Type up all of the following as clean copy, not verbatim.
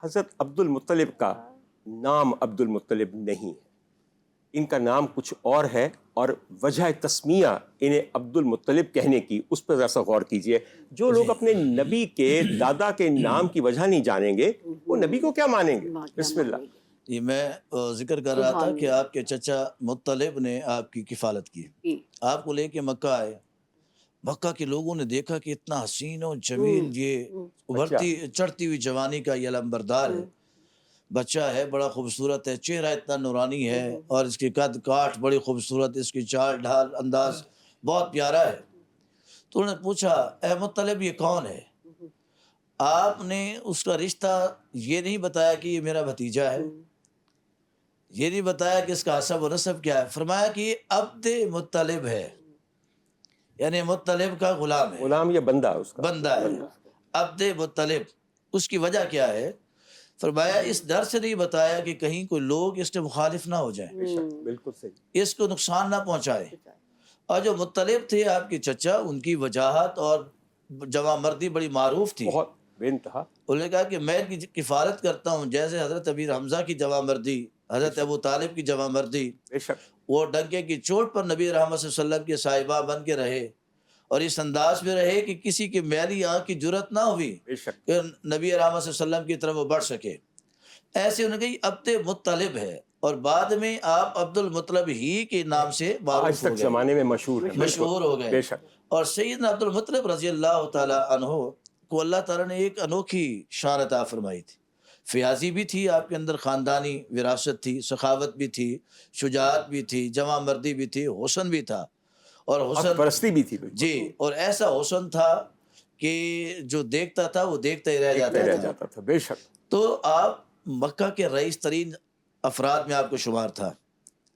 حضرت عبد المطلب کا نام عبد المطلب نہیں ہے، ان کا نام کچھ اور ہے، اور وجہ تسمیہ انہیں عبد المطلب کہنے کی اس پر ذرا سا غور کیجئے۔ جو لوگ اپنے نبی کے دادا کے نام کی وجہ نہیں جانیں گے وہ نبی کو کیا مانیں گے؟ بسم اللہ۔ یہ میں ذکر کر رہا تھا کہ آپ کے چچا مطلب نے آپ کی کفالت کی، آپ کو لے کے مکہ آئے۔ مکہ کے لوگوں نے دیکھا کہ اتنا حسین و جمیل، یہ ابھرتی چڑھتی ہوئی جوانی کا یہ علمبردار ہے، بچہ ہے، بڑا خوبصورت ہے، چہرہ اتنا نورانی ہے، اور اس کی قد کاٹ بڑی خوبصورت، اس کی چال ڈھال انداز بہت پیارا ہے۔ تو انہوں نے پوچھا، اے مطلب یہ کون ہے؟ آپ نے اس کا رشتہ یہ نہیں بتایا کہ یہ میرا بھتیجا ہے، یہ نہیں بتایا کہ اس کا حسب و نسب کیا ہے، فرمایا کہ یہ عبد مطلب ہے، یعنی مطلب کا غلام ہے، غلام یا بندہ اس کا بندہ ہے، عبد مطلب۔ اس کی وجہ کیا ہے؟ فرمایا اس ڈر سے نہیں بتایا کہ کہیں کوئی لوگ اس کے مخالف نہ ہو جائیں، بالکل صحیح، اس کو نقصان نہ پہنچائے۔ اور جو مطلب تھے آپ کے چچا، ان کی وجاہت اور جوان مردی بڑی معروف تھی۔ بہت بے انتہا۔ انہوں نے کہا کہ میں ان کی کفالت کرتا ہوں، جیسے حضرت امیر حمزہ کی جوان مردی، حضرت ابو طالب کی جوان مردی، بے شک وہ ڈنکے کی چوٹ پر نبی رحمت صلی اللہ علیہ وسلم کے صاحبہ بن کے رہے، اور اس انداز میں رہے کہ کسی کی میلی آنکھ کی جرت نہ ہوئی بے شک، کہ نبی رحمت صلی اللہ علیہ وسلم کی طرف وہ بڑھ سکے۔ ایسے انہوں نے کہا عبد مطلب ہے، اور بعد میں آپ عبد المطلب ہی کے نام سے آج معروف ہو تک گئے، زمانے میں مشہور ہے، مشہور ہو گئے۔ بے شک۔ اور سیدنا عبد المطلب رضی اللہ تعالی عنہ کو اللہ تعالیٰ نے ایک انوکھی شان عطا فرمائی تھی، فیاضی بھی تھی آپ کے اندر، خاندانی وراثت تھی، سخاوت بھی تھی، شجاعت بھی تھی، جوان مردی بھی تھی، حسن بھی تھا، اور حق حسن پرستی بھی تھی، بالکل جی، اور ایسا حسن تھا کہ جو دیکھتا تھا وہ دیکھتا ہی رہ دیکھتے رہ جاتا تھا۔ جاتا تھا، بے شک تو آپ مکہ کے رئیس ترین افراد میں آپ کو شمار تھا،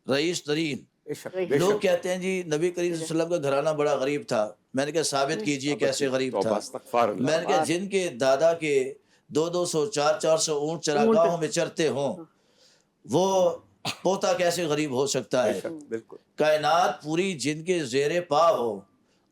رئیس ترین۔ بے شک بے لوگ شک۔ کہتے ہیں جی نبی کریم صلی اللہ علیہ وسلم کا گھرانہ بڑا غریب تھا، میں نے کہا ثابت کیجئے کیسے غریب توبہ تھا۔ استغفار اللہ۔ میں نے کہا جن کے دادا کے 200 400 اونٹ چراگاہوں میں چرتے ہوں، وہ پوتا کیسے غریب ہو سکتا بے ہے؟ شک بالکل۔ کائنات پوری جن کے زیر پا ہو،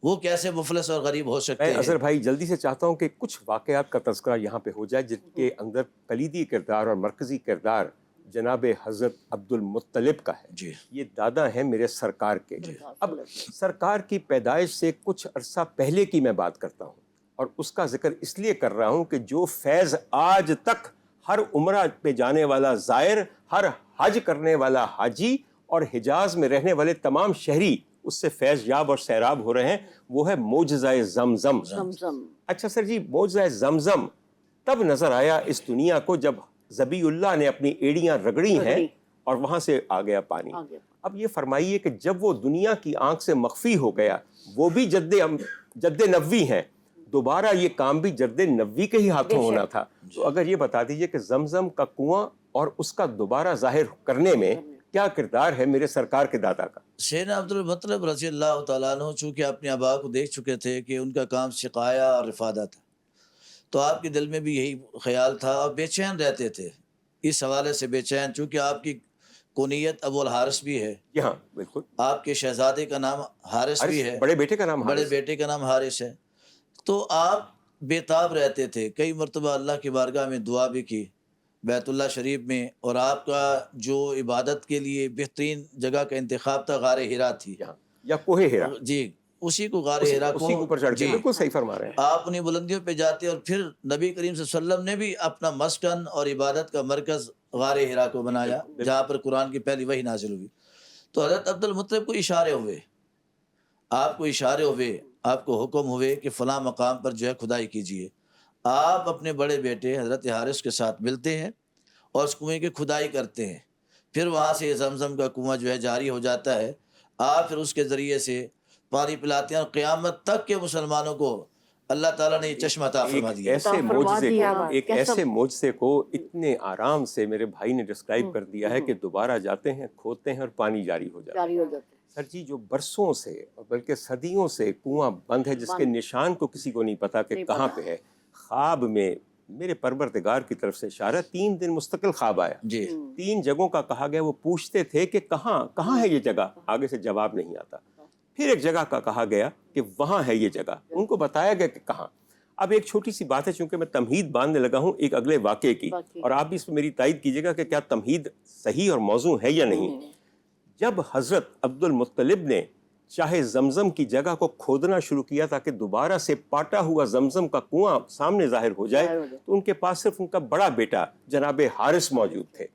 وہ کیسے مفلس اور غریب ہو میں سکتے اظہر ہیں؟ بھائی جلدی سے چاہتا ہوں کہ کچھ واقعات کا تذکرہ یہاں پہ ہو جائے جن کے اندر کلیدی کردار اور مرکزی کردار جناب حضرت عبد المطلب کا ہے۔ جی یہ دادا ہیں میرے سرکار کے۔ اب سرکار کی پیدائش سے کچھ عرصہ پہلے کی میں بات کرتا ہوں، اور اس کا ذکر اس لیے کر رہا ہوں کہ جو فیض آج تک ہر عمرہ پہ جانے والا زائر، ہر حج کرنے والا حاجی اور حجاز میں رہنے والے تمام شہری اس سے فیض یاب اور سیراب ہو رہے ہیں، وہ ہے معجزہ زمزم۔ اچھا سر جی، معجزہ زمزم تب نظر آیا اس دنیا کو جب ذبی اللہ نے اپنی ایڑیاں رگڑی ہیں اور وہاں سے آ گیا پانی۔ اب یہ فرمائیے کہ جب وہ دنیا کی آنکھ سے مخفی ہو گیا، وہ بھی جد نبوی ہیں، دوبارہ یہ کام بھی جد نبوی کے ہی ہاتھوں ہونا تھا۔ تو اگر یہ بتا دیجئے کہ زمزم کا کنواں اور اس کا دوبارہ ظاہر کرنے میں کیا کردار ہے میرے سرکار کے دادا کا؟ سیدنا عبد المطلب رضی اللہ تعالیٰ عنہ چونکہ اپنے آبا کو دیکھ چکے تھے کہ ان کا کام سقایا اور رفادہ تھا، تو آپ کے دل میں بھی یہی خیال تھا، اور بے چین رہتے تھے اس حوالے سے، بے چین چونکہ آپ کی کنیت ابو الحارث بھی ہے، جی ہاں بالکل، آپ کے شہزادے کا نام حارث بھی ہے، بڑے بیٹے کا نام بڑے حارث۔ بیٹے کا نام حارث ہے، تو آپ بے تاب رہتے تھے۔ کئی مرتبہ اللہ کی بارگاہ میں دعا بھی کی بیت اللہ شریف میں، اور آپ کا جو عبادت کے لیے بہترین جگہ کا انتخاب تھا غار حرا تھی، یا کوہ ہرا، جی اسی کو غار حرا اسی کے اوپر چڑھ کے، جی بالکل صحیح فرما رہے ہیں۔ آپ انہیں بلندیوں پہ جاتے، اور پھر نبی کریم صلی اللہ علیہ وسلم نے بھی اپنا مسکن اور عبادت کا مرکز غار حرا کو بنایا، جہاں پر قرآن کی پہلی وحی نازل ہوئی۔ تو حضرت عبد المطلب کو اشارے ہوئے، آپ کو اشارے ہوئے، آپ کو حکم ہوئے کہ فلاں مقام پر جو ہے کھدائی کیجئے۔ آپ اپنے بڑے بیٹے حضرت حارث کے ساتھ ملتے ہیں اور اس کنویں کی کھدائی کرتے ہیں، پھر وہاں سے زمزم کا کنواں جو ہے جاری ہو جاتا ہے، آپ پھر اس کے ذریعے سے پانی پلاتے ہیں، اور قیامت تک کے مسلمانوں کو اللہ تعالیٰ نے یہ چشمہ عطا فرما دیا۔ ایک ایسے معجزے کو اتنے آرام سے میرے بھائی نے ڈسکرائب کر دیا ہے کہ دوبارہ جاتے ہیں، کھودتے ہیں اور پانی جاری ہو جاتا ہے۔ سر جی، جو برسوں سے اور بلکہ صدیوں سے کنواں بند ہے، جس کے نشان کو کسی کو نہیں پتا کہ کہاں پہ ہے، خواب میں میرے پروردگار کی طرف سے اشارہ، 3 دن مستقل خواب آیا، جی 3 جگہوں کا کہا گیا، وہ پوچھتے تھے کہ کہاں ہے یہ جگہ، آگے سے جواب نہیں آتا۔ پھر ایک جگہ کا کہا گیا کہ وہاں ہے یہ جگہ، ان کو بتایا گیا کہ کہاں۔ اب ایک چھوٹی سی بات ہے، چونکہ میں تمہید باندھنے لگا ہوں ایک اگلے واقعے کی، اور آپ بھی اس میں میری تائید کیجیے گا کہ کیا تمہید صحیح اور موزوں ہے یا نہیں۔ جب حضرت عبد المطلب نے چاہے زمزم کی جگہ کو کھودنا شروع کیا تاکہ دوبارہ سے پاٹا ہوا زمزم کا کنواں سامنے ظاہر ہو جائے، تو ان کے پاس صرف ان کا بڑا بیٹا جناب حارث موجود تھے۔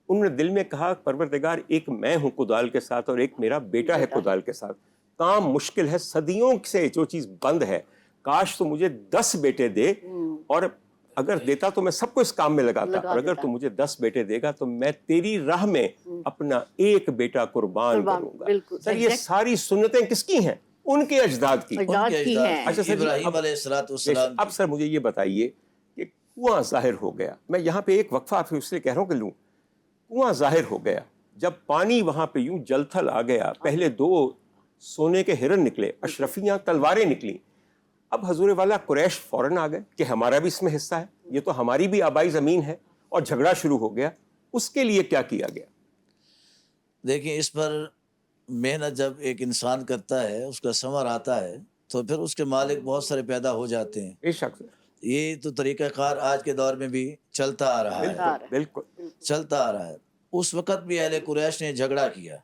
انہوں نے دل میں کہا پروردگار، ایک میں ہوں کدال کے ساتھ اور ایک میرا بیٹا ہے کدال کے ساتھ، کام مشکل ہے، صدیوں سے جو چیز بند ہے، کاش تو مجھے 10 بیٹے دے، اور اگر دیتا تو میں سب کو اس کام میں لگاتا، اور اگر تو مجھے 10 بیٹے دے گا تو میں تیری راہ میں اپنا ایک بیٹا قربان کروں گا۔ سر یہ ساری سنتیں کس کی ہیں؟ ان کے اجداد کی۔ اچھا سر، ابراہیم علیہ السلام۔ اب سر مجھے یہ بتائیے کہ کنواں ظاہر ہو گیا، میں یہاں پہ ایک وقفہ آپ اس لیے کہہ رہا ہوں کہ لوں، کنواں ظاہر ہو گیا، جب پانی وہاں پہ یوں جل تھل آ گیا، پہلے 2 سونے کے ہرن نکلے، اشرفیاں تلواریں نکلی۔ اب حضور والا قریش فوراً آ گئے کہ ہمارا بھی اس میں حصہ ہے، یہ تو ہماری بھی آبائی زمین ہے، اور جھگڑا شروع ہو گیا۔ اس کے لیے کیا کیا گیا؟ دیکھیں، اس پر محنت جب ایک انسان کرتا ہے، اس کا ثمر آتا ہے، تو پھر اس کے مالک بہت سارے پیدا ہو جاتے ہیں۔ بے شک، یہ تو طریقہ کار آج کے دور میں بھی چلتا آ رہا ہے، بالکل چلتا آ رہا ہے۔ اس وقت بھی اہل قریش نے جھگڑا کیا،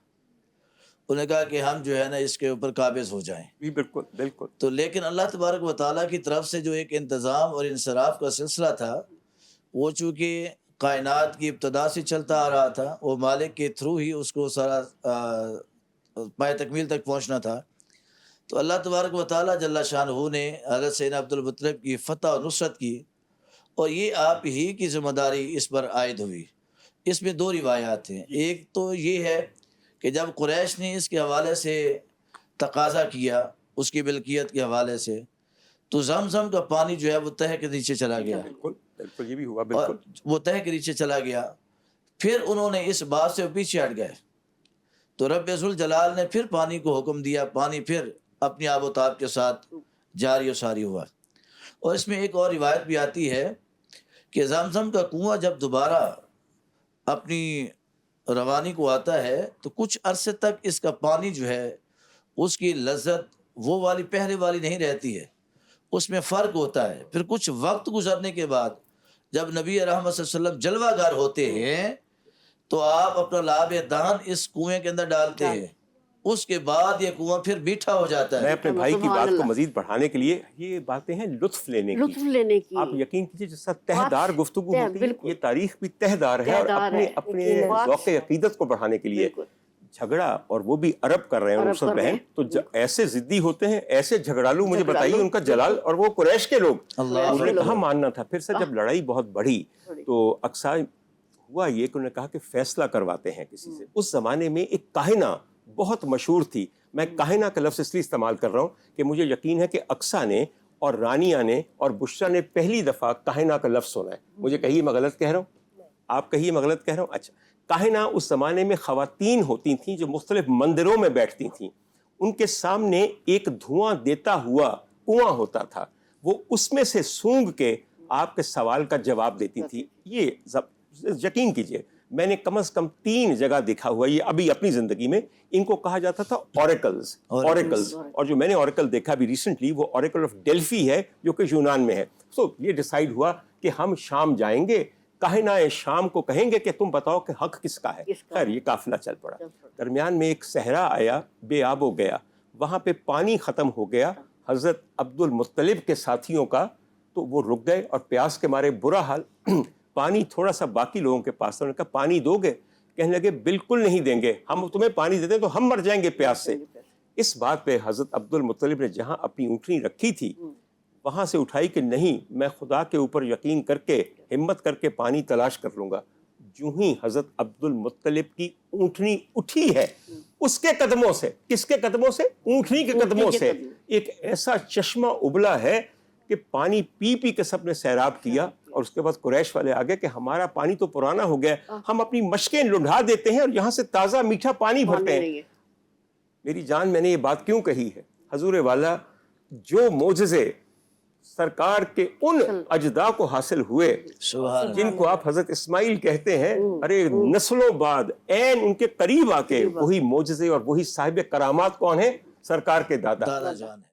انہوں نے کہا کہ ہم جو ہے نا اس کے اوپر قابض ہو جائیں۔ بالکل بالکل۔ تو لیکن اللہ تبارک و تعالیٰ کی طرف سے جو ایک انتظام اور انصراف کا سلسلہ تھا، وہ چونکہ کائنات کی ابتدا سے چلتا آ رہا تھا، وہ مالک کے تھرو ہی اس کو سارا پائے تکمیل تک پہنچنا تھا۔ تو اللہ تبارک و تعالیٰ جل شانہ نے حضرت سیدنا عبد المطلب کی فتح اور نصرت کی، اور یہ آپ ہی کی ذمہ داری اس پر عائد ہوئی۔ اس میں 2 روایات ہیں۔ ایک تو یہ ہے کہ جب قریش نے اس کے حوالے سے تقاضا کیا، اس کی ملکیت کے حوالے سے، تو زمزم کا پانی جو ہے وہ تہ کے نیچے چلا گیا۔ بالکل بالکل، یہ بھی ہوا، اور بالکل وہ تہ کے نیچے چلا گیا۔ پھر انہوں نے اس بات سے پیچھے ہٹ گئے، تو رب ذوالجلال نے پھر پانی کو حکم دیا، پانی پھر اپنی آب و تاب کے ساتھ جاری و ساری ہوا۔ اور اس میں ایک اور روایت بھی آتی ہے کہ زمزم کا کنواں جب دوبارہ اپنی روانی کو آتا ہے تو کچھ عرصے تک اس کا پانی جو ہے اس کی لذت وہ والی پہلے والی نہیں رہتی ہے، اس میں فرق ہوتا ہے۔ پھر کچھ وقت گزرنے کے بعد جب نبی رحمت صلی اللہ علیہ وسلم جلوہ گار ہوتے ہیں تو آپ اپنا لعاب دہن اس کنویں کے اندر ڈالتے ہیں، اس کے بعد یہ کنواں پھر میٹھا ہو جاتا میں ہے۔ اپنے بھائی کی بات کو مزید بڑھانے کے لیے، یہ باتیں ہیں لطف لینے کی۔ آپ یقین کیجیے جس طرح تہہ دار گفتگو ہوتی ہے، یہ تاریخ بھی تہہ دار ہے، اور اپنے ذوق عقیدت کو بڑھانے کے لیے جھگڑا، اور وہ بھی عرب کر رہے ہیں نصرت بہن، تو ایسے ضدی ہوتے ہیں، ایسے جھگڑالو، مجھے بتائیے ان کا جلال، اور وہ قریش کے لوگ، انہوں نے کہاں ماننا تھا۔ پھر سے جب لڑائی بہت بڑھی تو اقصا ہوا یہ کہ انہوں نے کہا کہ فیصلہ کرواتے ہیں کسی سے۔ اس زمانے میں ایک کاہنہ بہت مشہور تھی، میں کاہنہ کا لفظ اس لیے استعمال کر رہا ہوں کہ مجھے یقین ہے کہ اقصا نے اور رانیہ نے اور بشرا نے پہلی دفعہ کاہنہ کا لفظ سنا ہے۔ مجھے کہیے میں غلط کہہ رہا ہوں؟ آپ کہیے میں غلط کہہ رہا ہوں؟ اچھا، کاہنہ اس زمانے میں خواتین ہوتی تھیں جو مختلف مندروں میں بیٹھتی تھیں، ان کے سامنے ایک دھواں دیتا ہوا کنواں ہوتا تھا، وہ اس میں سے سونگھ کے آپ کے سوال کا جواب دیتی تھیں۔ یہ یقین کیجئے میں نے کم از کم 3 جگہ دیکھا ہوا، یہ ابھی اپنی زندگی میں، ان کو کہا جاتا تھا اوریکلز۔ اور جو میں نے اوریکل دیکھا بھی ریسنٹلی، وہ اوریکل آف ڈیلفی ہے جو کہ یونان میں ہے۔ سو یہ ڈیسائیڈ ہوا کہ ہم شام جائیں گے، کاہنہ شام کو کہیں گے کہ تم بتاؤ کہ حق کس کا ہے۔ خیر یہ قافلہ چل پڑا، درمیان میں ایک صحرا آیا بے آب ہو گیا، وہاں پہ پانی ختم ہو گیا حضرت عبد المطلب کے ساتھیوں کا، تو وہ رک گئے اور پیاس کے مارے برا حال، پانی تھوڑا سا باقی لوگوں کے پاس، انہوں نے کہا پانی دو گے؟ کہنے لگے بالکل نہیں دیں گے، ہم تمہیں پانی دیتے ہیں تو ہم مر جائیں گے پیاس سے۔ اس بات پہ حضرت عبد المطلب نے جہاں اپنی اونٹنی رکھی تھی وہاں سے اٹھائی کہ نہیں، میں خدا کے اوپر یقین کر کے ہمت کر کے پانی تلاش کر لوں گا۔ جو ہی حضرت عبد المطلب کی اونٹنی اٹھی ہے، اس کے قدموں سے، کس کے قدموں سے؟ اونٹنی کے قدموں سے ایک ایسا چشمہ ابلا ہے کہ پانی پی پی کے سب نے سیراب کیا۔ اور اس کے بعد قریش والے آگے کہ ہمارا پانی تو پرانا ہو گیا، ہم اپنی مشکیں لنڈھا دیتے ہیں اور یہاں سے تازہ میٹھا پانی بھرتے ہیں۔ میری جان، میں نے یہ بات کیوں کہی ہے؟ حضور والا جو معجزے سرکار کے ان اجداء کو حاصل ہوئے جن کو آپ حضرت اسماعیل کہتے ہیں، ارے نسلوں بعد عین ان کے قریب آ کے وہی معجزے اور وہی صاحب کرامات کون ہیں؟ سرکار کے دادا جان ہے۔